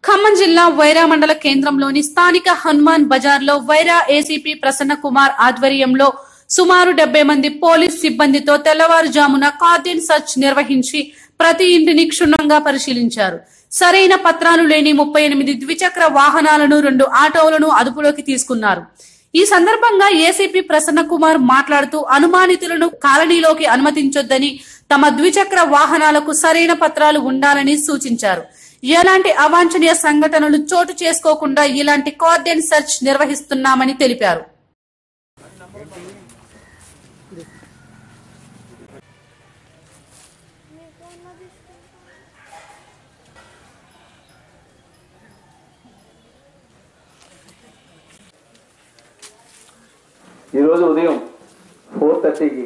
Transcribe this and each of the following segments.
ఖమ్మం జిల్లా వైరా మండల కేంద్రంలోని స్థానిక హనుమాన్ బజార్లో వైరా ఏసీపీ ప్రసన్న కుమార్ ఆధ్వర్యంలో సుమారు 70 మంది పోలీస్ సిబ్బందితో తెల్లవారుజామున కార్డన్ సర్చ్ నిర్వహించి ప్రతి ఇంటిని క్షుణ్ణంగా పరిశీలించారు. సరైన పత్రాలు లేని 38 ద్విచక్ర వాహనాలను 2 ఆటోలను అదుపులోకి తీసుకున్నారు. ఈ సందర్భంగా ఏసీపీ ప్రసన్న కుమార్ మాట్లాడుతూ అనుమానితులను కాలనీలోకి అనుమతించొద్దని, తమ ద్విచక్ర వాహనాలకు సరైన పత్రాలు ఉండాలని సూచించారు. ఎలాంటి అవాంఛనీయ సంఘటనలు చోటు చేసుకోకుండా ఇలాంటి కార్డన్ సెర్చ్ నిర్వహిస్తున్నామని తెలిపారు. ఈ రోజు ఉదయం 4:30కి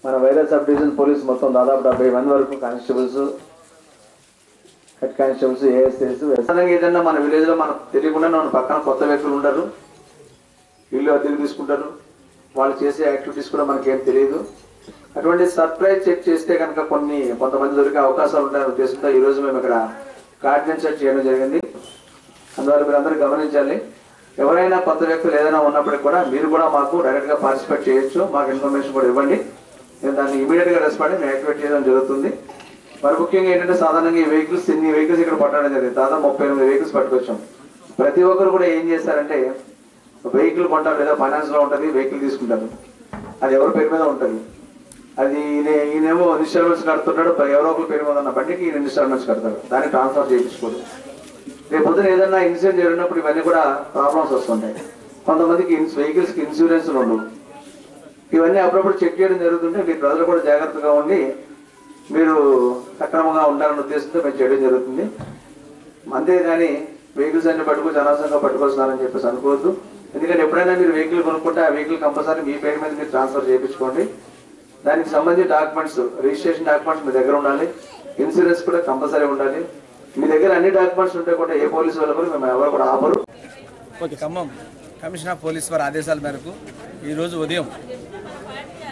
మన వైరా సబ్ డివిజన్ పోలీస్ మొత్తం దాదాపు 70 మంది వరకు కానిస్టేబుల్స్, హెడ్ కానిస్టేబుల్స్, ఏఎస్ఐస్ ఏదైనా మన విలేజ్ లో మనకు తెలియకుండా మన పక్కన కొత్త వ్యక్తులు ఉంటారు, ఇల్లు అద్దెకు తీసుకుంటారు, వాళ్ళు చేసే యాక్టివిటీస్ కూడా మనకేం తెలియదు. అటువంటి సర్ప్రైజ్ చెక్ చేస్తే కనుక కొంతమంది దొరికే అవకాశాలు ఉంటాయనే ఉద్దేశంతో ఈ రోజు మేము ఇక్కడ కార్డన్ సెర్చ్ చేయడం జరిగింది. అందువల్ల మీరు అందరూ గమనించాలి, ఎవరైనా కొత్త వ్యక్తులు ఏదైనా ఉన్నప్పటికీ కూడా మీరు కూడా మాకు డైరెక్ట్ గా పార్టిసిపేట్ చేయొచ్చు, మాకు ఇన్ఫర్మేషన్ కూడా ఇవ్వండి. నేను దాన్ని ఇమీడియట్ గా రెస్పాండ్ మేము యాక్టివేట్ చేయడం జరుగుతుంది. మరి ముఖ్యంగా ఏంటంటే సాధారణంగా ఈ వెహికల్స్ ఇక్కడ పట్టడం జరిగింది. దాదాపు 38 వెహికల్స్ పట్టుకొచ్చాం. ప్రతి ఒక్కరు కూడా ఏం చేస్తారంటే వెహికల్ కొంటారు, లేదా ఫైనాన్స్ లో ఉంటుంది, వెహికల్ తీసుకుంటారు, అది ఎవరి పేరు మీద ఉంటుంది. అది ఈయనేమో ఇన్స్టాల్మెంట్స్ కడుతుంటాడు, ఎవరో ఒకరి పేరు మీద ఉన్న బండికి ఈయన ఇన్స్టాల్మెంట్స్ కడతారు, దాన్ని ట్రాన్స్ఫర్ చేయించుకోరు. రేపు పొద్దున ఏదైనా ఇన్సిడెంట్ జరిగినప్పుడు ఇవన్నీ కూడా ప్రాబ్లమ్స్ వస్తుంటాయి. కొంతమందికి వెహికల్స్ కి ఇన్సూరెన్స్ ఉండవు. ఇవన్నీ అప్పుడప్పుడు చెక్ చేయడం జరుగుతుంటే మీ ప్రజలు కూడా జాగ్రత్తగా ఉండి మీరు సక్రమంగా ఉండాలనే ఉద్దేశంతో మేము చేయడం జరుగుతుంది. అంతేగాని వెహికల్స్ అన్ని పట్టుకొచ్చి అనవసరంగా పట్టుకొస్తున్నారని చెప్పేసి అనుకోవద్దు. ఎందుకంటే ఎప్పుడైనా మీరు వెహికల్ కొనుక్కుంటే ఆ వెహికల్ కంపల్సరీ మీ పేరు మీద మీరు ట్రాన్స్ఫర్ చేయించుకోండి. దానికి సంబంధించిన డాక్యుమెంట్స్, రిజిస్ట్రేషన్ డాక్యుమెంట్స్ మీ దగ్గర ఉండాలి, ఇన్సూరెన్స్ కూడా కంపల్సరీ ఉండాలి. మీ దగ్గర అన్ని డాక్యుమెంట్స్ ఉంటే కూడా ఏ పోలీసు వాళ్ళు కూడా మేము ఎవరు కూడా ఆపరు. ఖమ్మం కమిషనర్ పోలీస్ వారి ఆదేశాల మేరకు ఈరోజు ఉదయం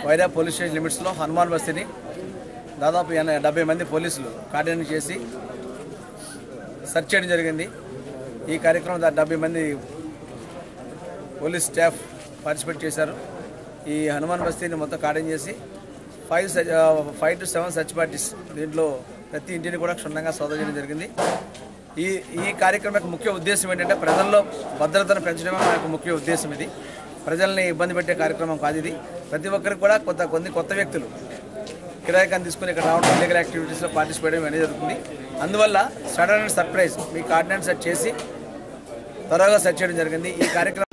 వైరా పోలీస్ స్టేషన్ లిమిట్స్లో హనుమాన్ బస్తీని దాదాపు 70 మంది పోలీసులు కార్డన్ చేసి సెర్చ్ చేయడం జరిగింది. ఈ కార్యక్రమం 70 మంది పోలీస్ స్టాఫ్ పార్టిసిపేట్ చేశారు. ఈ హనుమాన్ బస్తీని మొత్తం కార్డన్ చేసి 5 to 7 సెర్చ్ పార్టీస్, దీంట్లో ప్రతి ఇంటిని కూడా క్షుణ్ణంగా సోదా చేయడం జరిగింది. ఈ కార్యక్రమం యొక్క ముఖ్య ఉద్దేశం ఏంటంటే ప్రజల్లో భద్రతను పెంచడమే మన యొక్క ముఖ్య ఉద్దేశం. ఇది ప్రజల్ని ఇబ్బంది పెట్టే కార్యక్రమం కాదు. ఇది ప్రతి ఒక్కరికి కూడా కొత్త వ్యక్తులు కిరాయికాన్ని తీసుకుని ఇక్కడ రావడం, లీగల్ యాక్టివిటీస్లో పార్టిసిపేట్ చేయడం అనేది జరుగుతుంది. అందువల్ల sudden and surprise me cordon search చేసి త్వరగా సెర్చ్ చేయడం జరిగింది. ఈ కార్యక్రమం